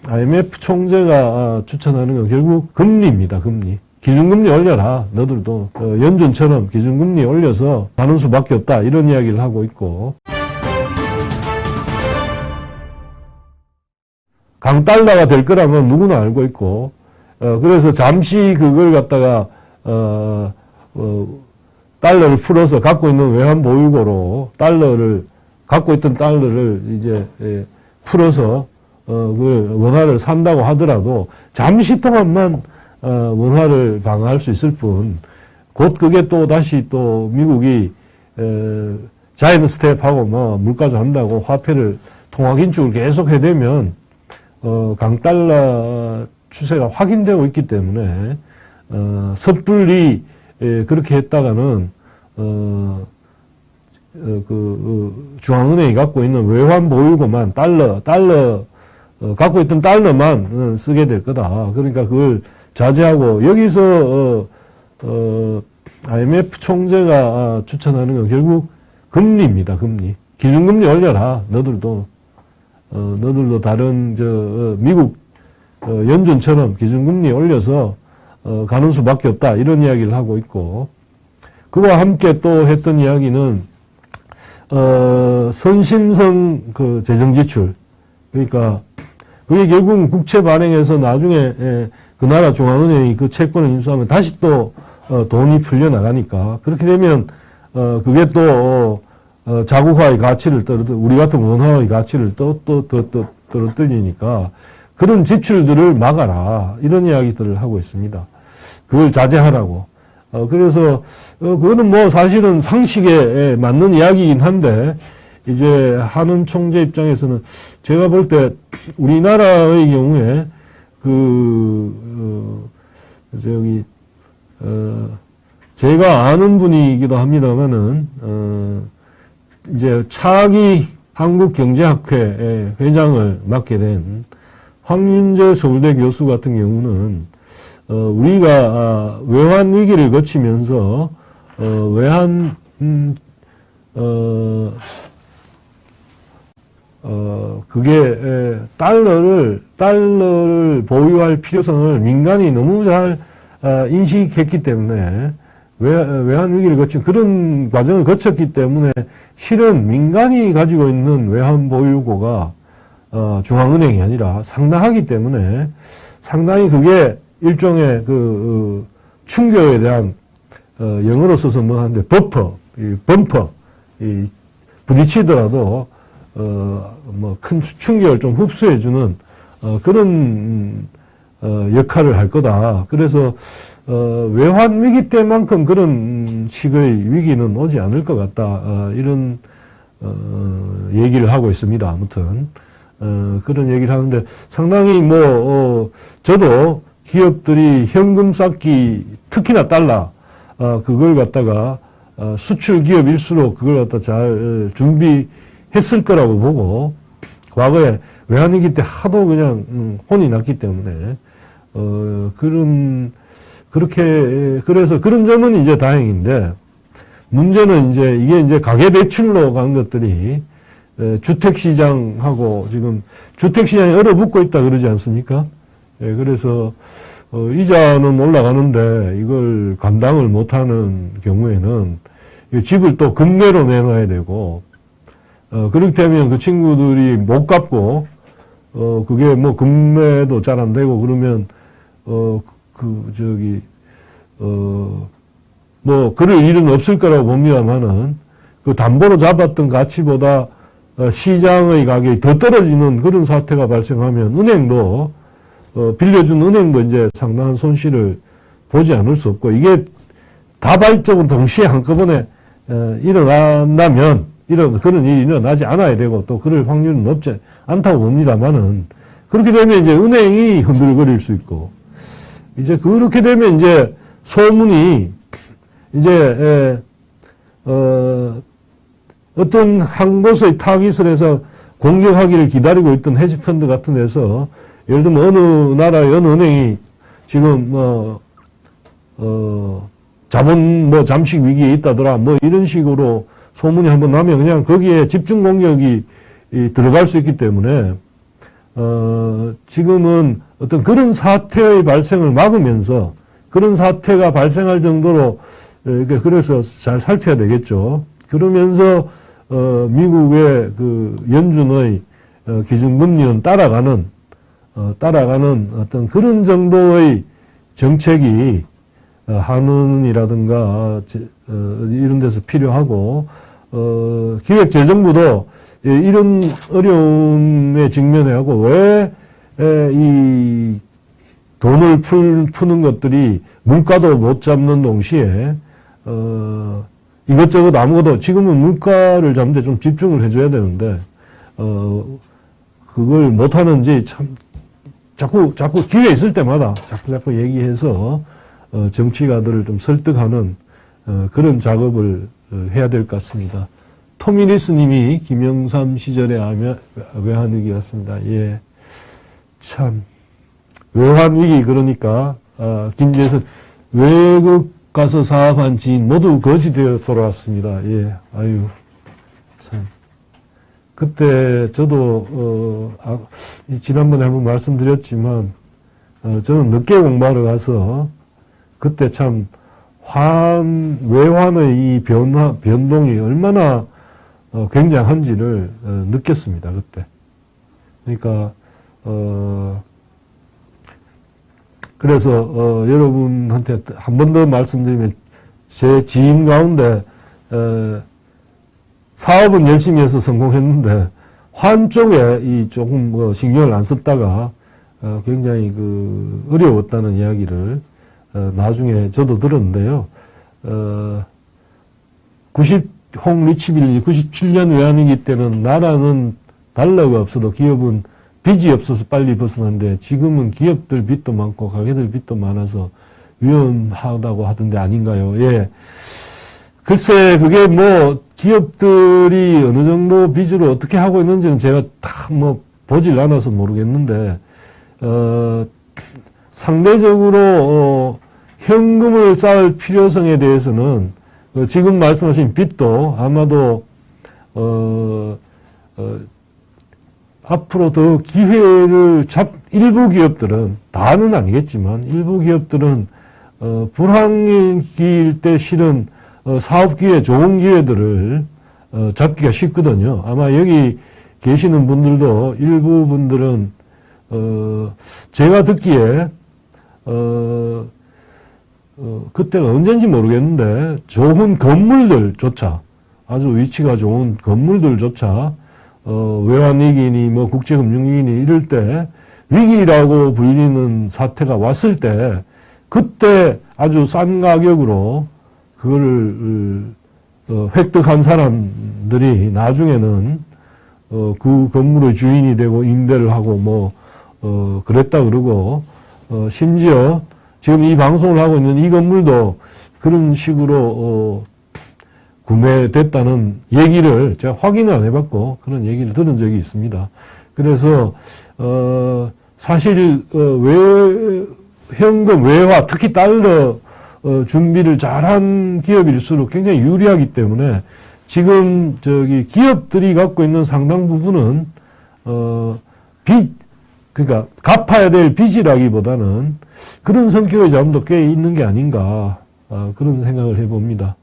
IMF 총재가 추천하는 건 결국 금리입니다. 금리. 기준금리 올려라. 너들도 연준처럼 기준금리 올려서 가는 수밖에 없다. 이런 이야기를 하고 있고, 강달러가 될 거라면 누구나 알고 있고, 그래서 잠시 그걸 갖다가 달러를 풀어서 갖고 있는 외환 보유고로 갖고 있던 달러를 이제 풀어서 그 원화를 산다고 하더라도 잠시 동안만 원화를 방어할 수 있을 뿐, 곧 그게 또 다시 또 미국이 자이언트 스텝하고 뭐 물가지 한다고 화폐를 통화 긴축을 계속 해대면 강달러 추세가 확인되고 있기 때문에 섣불리 그렇게 했다가는 중앙은행이 갖고 있는 외환 보유고만 갖고 있던 달러만 쓰게 될 거다. 그러니까 그걸 자제하고, 여기서 IMF 총재가 추천하는 건 결국 금리입니다. 금리. 기준금리 올려라. 너들도 다른 미국 연준처럼 기준금리 올려서 가는 수밖에 없다. 이런 이야기를 하고 있고, 그와 함께 또 했던 이야기는 선심성 그 재정지출, 그러니까 그게 결국은 국채 발행해서 나중에 그 나라 중앙은행이 그 채권을 인수하면 다시 또 돈이 풀려 나가니까, 그렇게 되면 그게 또 자국화의 가치를 우리 같은 원화의 가치를 떨어뜨리니까 그런 지출들을 막아라. 이런 이야기들을 하고 있습니다. 그걸 자제하라고. 그래서 그거는 뭐 사실은 상식에 맞는 이야기이긴 한데, 이제 한은 총재 입장에서는 제가 볼 때 우리나라의 경우에 제가 아는 분이기도 합니다만은 이제 차기 한국경제학회 회장을 맡게 된 황윤재 서울대 교수 같은 경우는 우리가 외환 위기를 거치면서 그게 달러를 보유할 필요성을 민간이 너무 잘 인식했기 때문에, 외환 위기를 거친 그런 과정을 거쳤기 때문에 실은 민간이 가지고 있는 외환 보유고가 중앙은행이 아니라 상당하기 때문에, 상당히 그게 일종의 충격에 대한 영어로 써서 뭐 하는데 범퍼, 부딪히더라도 뭐 큰 충격을 좀 흡수해주는 그런 역할을 할 거다. 그래서 외환 위기 때만큼 그런 식의 위기는 오지 않을 것 같다. 이런 얘기를 하고 있습니다. 아무튼 그런 얘기를 하는데, 상당히 저도 기업들이 현금 쌓기, 특히나 달러, 그걸 갖다가 수출 기업일수록 그걸 갖다 잘 준비했을 거라고 보고, 과거에 외환위기 때 하도 그냥 혼이 났기 때문에 그래서 그런 점은 이제 다행인데, 문제는 이게 이제 가계대출로 간 것들이 주택시장하고 지금 주택시장이 얼어붙고 있다 그러지 않습니까? 그래서 이자는 올라가는데 이걸 감당을 못하는 경우에는 집을 또 금매로 내놔야 되고, 그렇게 되면 그 친구들이 못 갚고, 그게 뭐 금매도 잘 안 되고 그러면, 그럴 일은 없을 거라고 봅니다만은, 그 담보로 잡았던 가치보다 시장의 가격이 더 떨어지는 그런 사태가 발생하면 빌려준 은행도 이제 상당한 손실을 보지 않을 수 없고, 이게 다발적으로 동시에 한꺼번에 일어난다면, 그런 일이 일어나지 않아야 되고, 또 그럴 확률은 높지 않다고 봅니다만은, 그렇게 되면 이제 은행이 흔들거릴 수 있고, 이제 그렇게 되면 이제 소문이 이제 어떤 한 곳의 타깃을 해서 공격하기를 기다리고 있던 헤지펀드 같은 데서, 예를 들면 어느 나라의 어느 은행이 지금 자본 잠식 위기에 있다더라, 이런 식으로 소문이 한번 나면 그냥 거기에 집중 공격이 들어갈 수 있기 때문에, 지금은 어떤 그런 사태의 발생을 막으면서 그런 사태가 발생할 정도로 그래서 잘 살펴야 되겠죠. 그러면서 미국의 그 연준의 기준금리는 따라가는 어떤 그런 정도의 정책이 한은이라든가 이런 데서 필요하고 기획재정부도 이런 어려움에 직면하고 왜 이 돈을 푸는 것들이 물가도 못 잡는 동시에 이것저것 아무것도 지금은 물가를 잡는데 좀 집중을 해줘야 되는데 그걸 못하는지 참 자꾸 기회 있을 때마다 자꾸 얘기해서 정치가들을 좀 설득하는 그런 작업을 해야 될 것 같습니다. 토미니스 님이 김영삼 시절에 외환위기 왔습니다. 예. 참. 외환위기 그러니까, 김재선 외국 가서 사업한 지인 모두 거지 되어 돌아왔습니다. 예. 아유. 참. 그때 저도, 지난번에 한번 말씀드렸지만, 저는 늦게 공부하러 가서 그때 참 외환의 이 변동이 얼마나 굉장한지를 느꼈습니다, 그때. 그러니까, 그래서, 여러분한테 한 번 더 말씀드리면, 제 지인 가운데, 사업은 열심히 해서 성공했는데, 환 쪽에 이 조금 신경을 안 썼다가, 굉장히 어려웠다는 이야기를, 나중에 저도 들었는데요. 홍 리치빌리 97년 외환위기 때는 나라는 달러가 없어도 기업은 빚이 없어서 빨리 벗어난데 지금은 기업들 빚도 많고 가게들 빚도 많아서 위험하다고 하던데 아닌가요? 예. 글쎄, 그게 기업들이 어느 정도 빚으로 어떻게 하고 있는지는 제가 다 보질 않아서 모르겠는데, 상대적으로, 현금을 쌓을 필요성에 대해서는, 지금 말씀하신 빚도 아마도, 앞으로 더 기회를 일부 기업들은, 다는 아니겠지만, 일부 기업들은, 불황기일 때 실은, 사업 기회, 좋은 기회들을, 잡기가 쉽거든요. 아마 여기 계시는 분들도 일부 분들은, 제가 듣기에, 그때가 언젠지 모르겠는데, 좋은 건물들조차, 아주 위치가 좋은 건물들조차, 외환위기니, 국제금융위기니 이럴 때, 위기라고 불리는 사태가 왔을 때, 그때 아주 싼 가격으로, 그거를, 획득한 사람들이 나중에는, 그 건물의 주인이 되고 임대를 하고 그랬다 그러고, 심지어 지금 이 방송을 하고 있는 이 건물도 그런 식으로, 구매됐다는 얘기를 제가 확인을 안 해봤고, 그런 얘기를 들은 적이 있습니다. 그래서, 사실, 현금, 외화, 특히 달러, 준비를 잘한 기업일수록 굉장히 유리하기 때문에 지금 기업들이 갖고 있는 상당 부분은 그러니까 갚아야 될 빚이라기보다는 그런 성격의 자금도 꽤 있는 게 아닌가 그런 생각을 해봅니다.